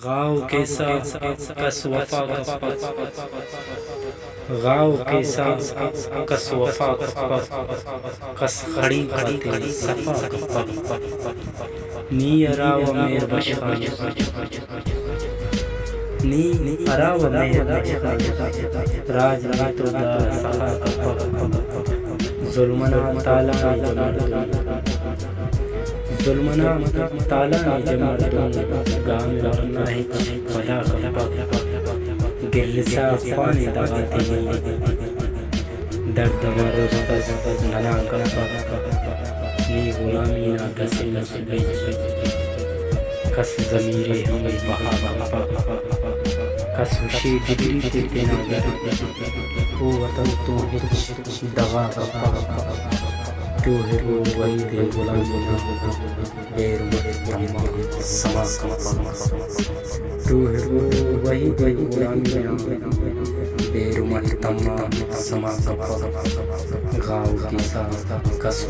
غاؤ کیسا کس وفا غاؤ کیسا کس وفا کس خڑی تیری صفا نی اراو میر بشخان نی اراو میر بشخان راج تو دا سخا ظلمنا تالا جمردون ظلمنا تالا جمردون گام ورنہ ہچ بلا خلپا گرسا خوانی دغاتی درد مروستز ننا کپا نی غلامی نا دسی نسبی کس ضمیری ہمیں بہا بہا کس وشی ڈگری تینا گر قوتن تو ہچ دغا کپا تو ہے وہ وہی دے غلامینا غیر محترمہ سما کپا تو ہے وہ وہی دے غلامینا غیر محترمہ سما کپا غاؤ کیسا کس